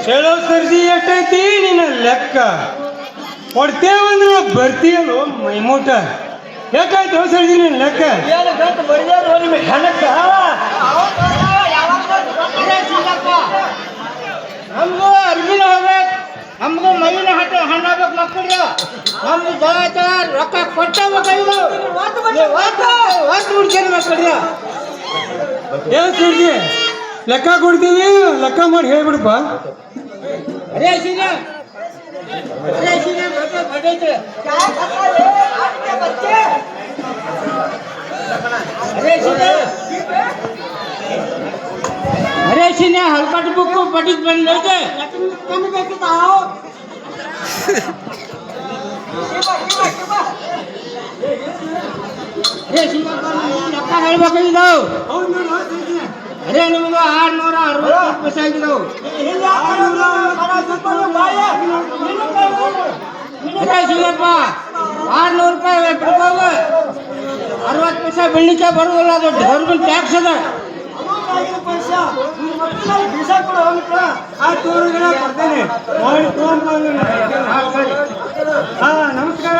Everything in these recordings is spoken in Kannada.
ಚಲೋ ಸರ್ಜಿ ಎಷ್ಟೈತಿ ನಿನ್ನ ಲೆಕ್ಕ ಕೊಡ್ತೇವಂದ್ರೆ ಬರ್ತೀಯಲ್ಲೋ ಮೈಮೂಟ ಯಾಕಾಯ್ತು ಸರ್ಜಿ ನಿನ್ನ ಲೆಕ್ಕ ನಮಗೂ ಅರ್ಬಿನ ಹೋಗ್ಬೇಕು ನಮಗೂ ಮೈನ ಹಣ್ಣಾಗ್ಬೇಕು ಮಕ್ಕಳಿಗೆ ನಮ್ಗೆ ಜನ ರೊಕ್ಕ ಕೊಟ್ಟ ಮಕ್ಕಳಿಗೆ ಮಕ್ಕಳಿಗೆ ಏನು ಸರ್ಜಿ ಲೆಕ್ಕ ಕೊಡ್ತೀವಿ ಲೆಕ್ಕ ಮಾಡಿ ಹೇಳ್ಬಿಡಪ್ಪ ಅರೇ ಸೀನ ಅರೇ ಸೀನ ಬರ್ತೈತೆ ಅರೇ ಸೀನ अरे सीने हलकट बुक को पटित बन लेते कम देखे आओ अरे सीने लक्का हलवा कहीं दो अरे निम्न 660 पैसा दो अरे सीने पा 600 रुपये पेट्रोल 60 पैसा बिल्डिंग का बरोला तो गवर्नमेंट टैक्स है ನಮಸ್ಕಾರ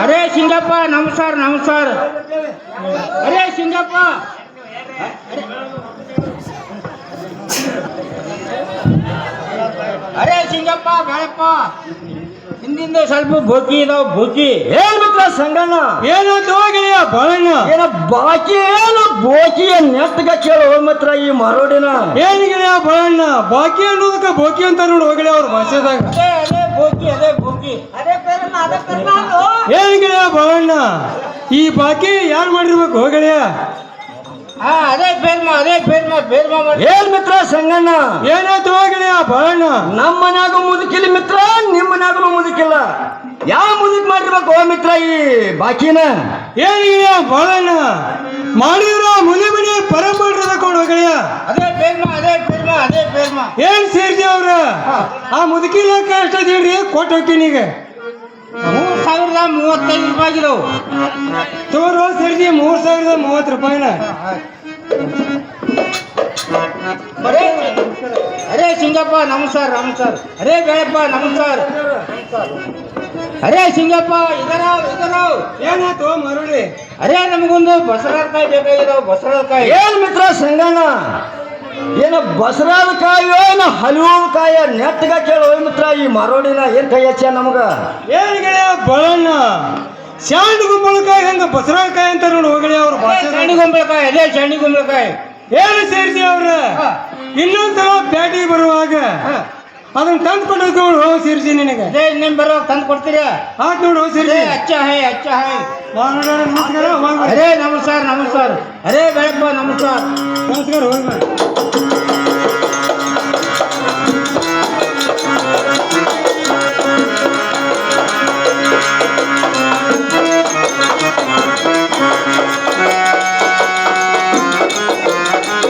ಅರೇ ಸಿಂಗಪ್ಪ ನಮಸ್ಕಾರ ನಮಸ್ಕಾರ ಅರೇ ಸಿಂಗಪ್ಪ ಅರೇ ಸಿಂಗಪ್ಪ ಬೇಡಪ್ಪ ಹಿಂದಿಂದ ಸ್ವಲ್ಪ ಬೋಕಿ ಇದಾವ ಬೋಕಿ ಏನ್ ಮಿತ್ರ ಸಂಗಣ್ಣ ಏನು ತೋಗಿಳಿಯ ಬಾಳಣ್ಣ ಏನ ಬಾಕಿ ಏನು ಬೋಕಿ ನೆಟ್ಟಗ ಕೇಳು ಮಾತ್ರ ಈ ಮರೋಡಿನ ಏನ್ ಗಿಳಿಯ ಬಾಳಣ್ಣ ಬಾಕಿ ಅನ್ನೋದಕ್ಕೆ ಬೋಕಿ ಅಂತ ನೋಡಿ ಹೋಗಿಳಿ ಅವ್ರ ಭಾಷೆದಾಗ ಅದೇ ಬೋಕಿ ಏನ್ ಗಿಳಿಯ ಬಾಳಣ್ಣ ಈ ಬಾಕಿ ಯಾರು ಮಾಡಿರ್ಬೇಕು ಹೋಗಿಳಿಯ ಅದೇ ಬೇರ್ಮಾ ಏನ್ ಮಿತ್ರ ಸಂಗಣ್ಣ ಏನಾಯ್ತು ಹೋಗಿಳಿಯ ಬಾಳಣ್ಣ ನಮ್ಮ ಮನ್ಯಾಗ ಮುದುಕಿಲ್ಲ ಮಿತ್ರ ನಿಮ್ಮ ಮನ್ಯಾಗನು ಮುದುಕಿಲ್ಲ ಯಾವ ಮುದುಕ್ ಮಾಡಿರ್ಬೇಕು ಮಿತ್ರ ಈ ಬಾಕಿನ ಏನ್ ಗಿಳಿಯ ಬಾಳಣ್ಣ ಮಾಡಿದ್ರ ಮುನಿ ಮನಿ ಪರಂಪರೆ ತಕೊಂಡು ಹೋಗಿಳಿಯ ಅದೇ ಬೇರ್ಮಾ ಏನ್ ಸೇರ್ಸಿ ಅವ್ರ ಆ ಮುದುಕಿ ಲೆಕ್ಕ ಎಷ್ಟದೇಳ್ರಿ ಕೊಟ್ಟು ಹೋಗ್ತೀನೀಗ 3035 ರೂಪಾಯಿ ಇದಾವು ತೋರು ಸೇರಿಸಿ 3030 ರೂಪಾಯಿನ ಅರೇ ಸಿಂಗಪ್ಪ ನಮಸ್ಕಾರ ಅರೇ ಬೇಡಪ್ಪ ನಮಸ್ಕಾರ ಅರೇ ಸಿಂಗಪ್ಪ ಇದರ ಏನಾಯ್ತು ಮರುಳಿ ಅರೇ ನಮಗೊಂದು ಬಸರಾಕಾಯಿ ಬೇಕಾಗಿದಾವ ಬಸರಾಕಾಯಿ ಏನ್ ಮಿತ್ರ ಸಂಗಣ್ಣ ಏನ ಬಸರಾದ ಕಾಯೋ ಏನ ಹಲವು ಕಾಯ ನೆಟ್ಟಗ ಕೇಳೋ ಮಿತ್ರ ಈ ಮರೋಡಿನ ಏನ್ ಕೈ ಹಚ್ಚ ನಮಗ ಏನ್ ಗೆಳೆಯ ಬಳಣ್ಣ ಶಾಂಡ್ ಗುಂಬಳಕಾಯಿ ಹೆಂಗ ಬಸರಾಕಾಯಿ ಅಂತ ನೋಡಿ ಹೋಗಲಿ ಅವ್ರ ಭಾಷೆ ಶಾಂಡಿ ಗುಂಬಳಕಾಯಿ ಅದೇ ಶಾಂಡಿ ಗುಂಬಳಕಾಯಿ ಏನು ಸೇರಿಸಿ ಅವ್ರ ಇನ್ನೊಂದ್ಸಲ ಬ್ಯಾಟಿಗೆ ಬರುವಾಗ ಅದನ್ನ ತಂದು ಕೊಟ್ಟು ಹೋಗಿ ಸೇರಿಸಿ ನಿನಗೆ ಅದೇ ನಿಮ್ ಬರೋ ತಂದು ಕೊಡ್ತೀರಾ ಆತ್ ನೋಡಿ ಹೋಗಿ ಸೇರಿಸಿ ಅಚ್ಚ ಹೈ ನಮಸ್ಕಾರ ಅರೇ ನಮಸ್ಕಾರ ಅರೇ ಬೇಡಪ್ಪ ನಮಸ್ಕಾರ ಹೋಗಿ